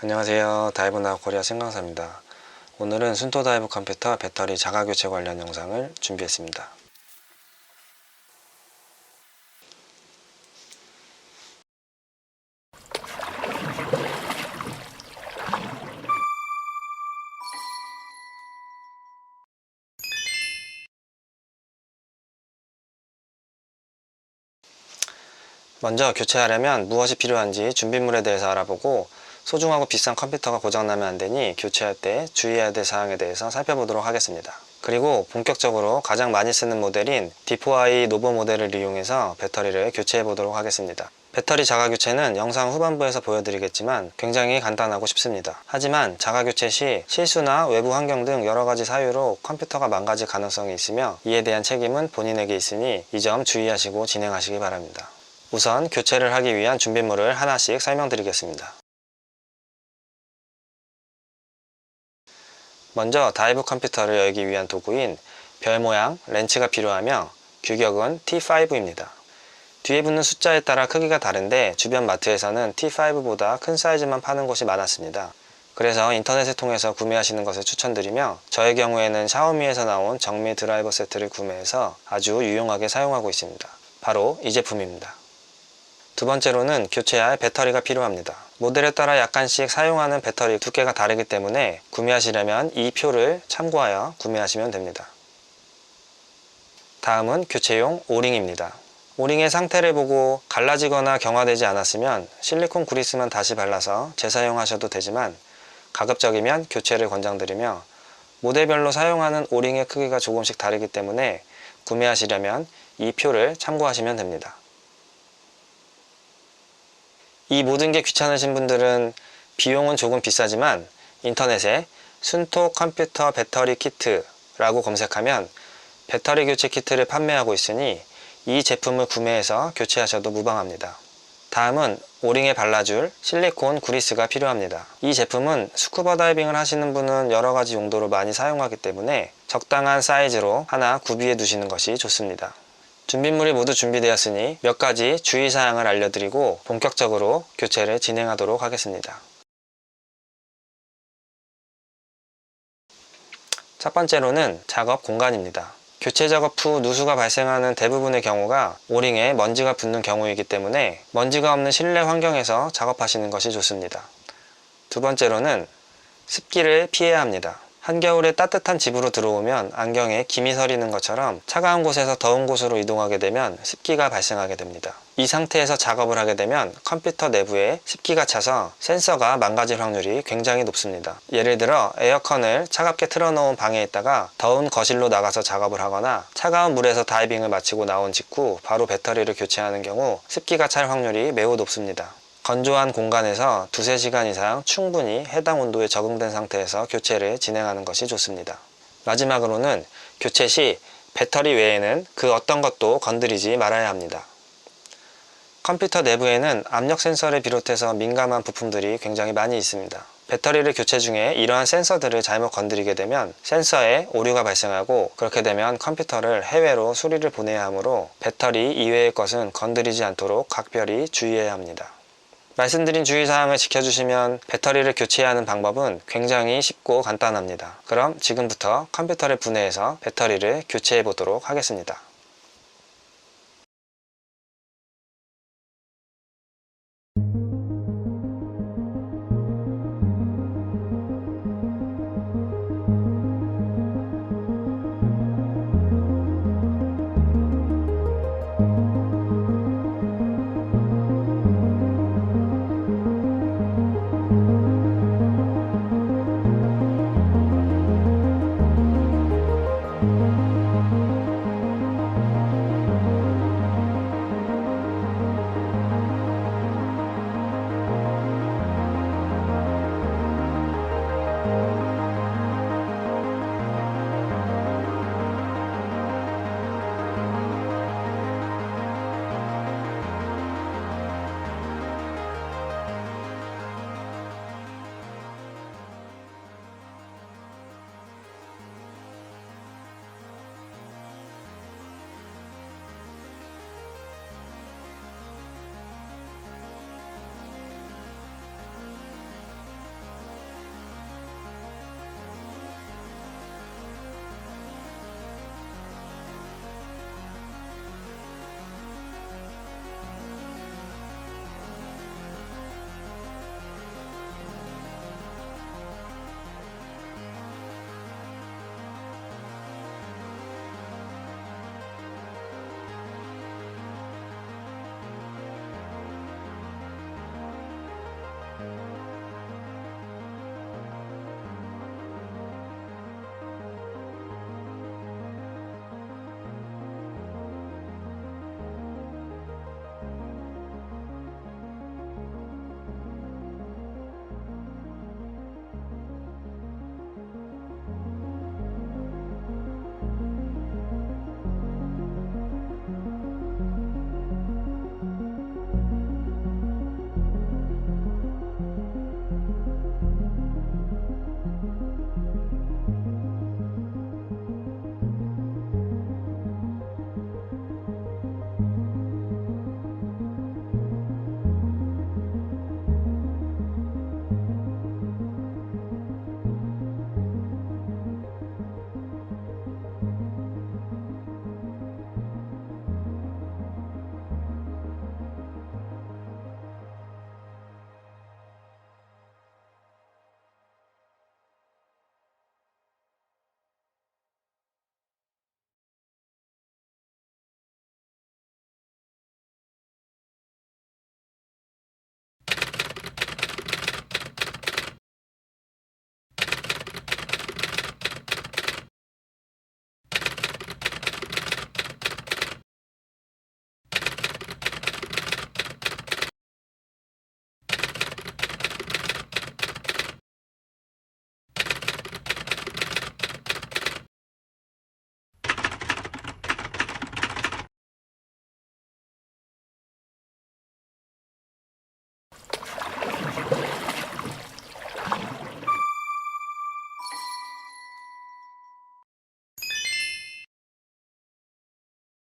안녕하세요. 다이브나우 코리아 신강사입니다. 오늘은 순토 다이브 컴퓨터 배터리 자가 교체 관련 영상을 준비했습니다. 먼저 교체하려면 무엇이 필요한지 준비물에 대해서 알아보고 소중하고 비싼 컴퓨터가 고장나면 안되니 교체할 때 주의해야 될 사항에 대해서 살펴보도록 하겠습니다. 그리고 본격적으로 가장 많이 쓰는 모델인 D4i 노보 모델을 이용해서 배터리를 교체해 보도록 하겠습니다. 배터리 자가 교체는 영상 후반부에서 보여드리겠지만 굉장히 간단하고 쉽습니다. 하지만 자가 교체 시 실수나 외부 환경 등 여러가지 사유로 컴퓨터가 망가질 가능성이 있으며 이에 대한 책임은 본인에게 있으니 이 점 주의하시고 진행하시기 바랍니다. 우선 교체를 하기 위한 준비물을 하나씩 설명드리겠습니다. 먼저 다이브 컴퓨터를 열기 위한 도구인 별 모양 렌치가 필요하며 규격은 T5입니다. 뒤에 붙는 숫자에 따라 크기가 다른데 주변 마트에서는 T5보다 큰 사이즈만 파는 곳이 많았습니다. 그래서 인터넷을 통해서 구매하시는 것을 추천드리며 저의 경우에는 샤오미에서 나온 정밀 드라이버 세트를 구매해서 아주 유용하게 사용하고 있습니다. 바로 이 제품입니다. 두 번째로는 교체할 배터리가 필요합니다. 모델에 따라 약간씩 사용하는 배터리 두께가 다르기 때문에 구매하시려면 이 표를 참고하여 구매하시면 됩니다. 다음은 교체용 오링입니다. 오링의 상태를 보고 갈라지거나 경화되지 않았으면 실리콘 그리스만 다시 발라서 재사용하셔도 되지만 가급적이면 교체를 권장드리며 모델별로 사용하는 오링의 크기가 조금씩 다르기 때문에 구매하시려면 이 표를 참고하시면 됩니다. 이 모든 게 귀찮으신 분들은 비용은 조금 비싸지만 인터넷에 순토 컴퓨터 배터리 키트라고 검색하면 배터리 교체 키트를 판매하고 있으니 이 제품을 구매해서 교체하셔도 무방합니다. 다음은 오링에 발라줄 실리콘 그리스가 필요합니다. 이 제품은 스쿠버 다이빙을 하시는 분은 여러가지 용도로 많이 사용하기 때문에 적당한 사이즈로 하나 구비해 두시는 것이 좋습니다. 준비물이 모두 준비되었으니 몇 가지 주의사항을 알려드리고 본격적으로 교체를 진행하도록 하겠습니다. 첫 번째로는 작업 공간입니다. 교체 작업 후 누수가 발생하는 대부분의 경우가 오링에 먼지가 붙는 경우이기 때문에 먼지가 없는 실내 환경에서 작업하시는 것이 좋습니다. 두 번째로는 습기를 피해야 합니다. 한겨울에 따뜻한 집으로 들어오면 안경에 김이 서리는 것처럼 차가운 곳에서 더운 곳으로 이동하게 되면 습기가 발생하게 됩니다. 이 상태에서 작업을 하게 되면 컴퓨터 내부에 습기가 차서 센서가 망가질 확률이 굉장히 높습니다. 예를 들어 에어컨을 차갑게 틀어놓은 방에 있다가 더운 거실로 나가서 작업을 하거나 차가운 물에서 다이빙을 마치고 나온 직후 바로 배터리를 교체하는 경우 습기가 찰 확률이 매우 높습니다. 건조한 공간에서 2~3시간 이상 충분히 해당 온도에 적응된 상태에서 교체를 진행하는 것이 좋습니다. 마지막으로는 교체 시 배터리 외에는 그 어떤 것도 건드리지 말아야 합니다. 컴퓨터 내부에는 압력 센서를 비롯해서 민감한 부품들이 굉장히 많이 있습니다. 배터리를 교체 중에 이러한 센서들을 잘못 건드리게 되면 센서에 오류가 발생하고 그렇게 되면 컴퓨터를 해외로 수리를 보내야 하므로 배터리 이외의 것은 건드리지 않도록 각별히 주의해야 합니다. 말씀드린 주의사항을 지켜주시면 배터리를 교체하는 방법은 굉장히 쉽고 간단합니다. 그럼 지금부터 컴퓨터를 분해해서 배터리를 교체해 보도록 하겠습니다.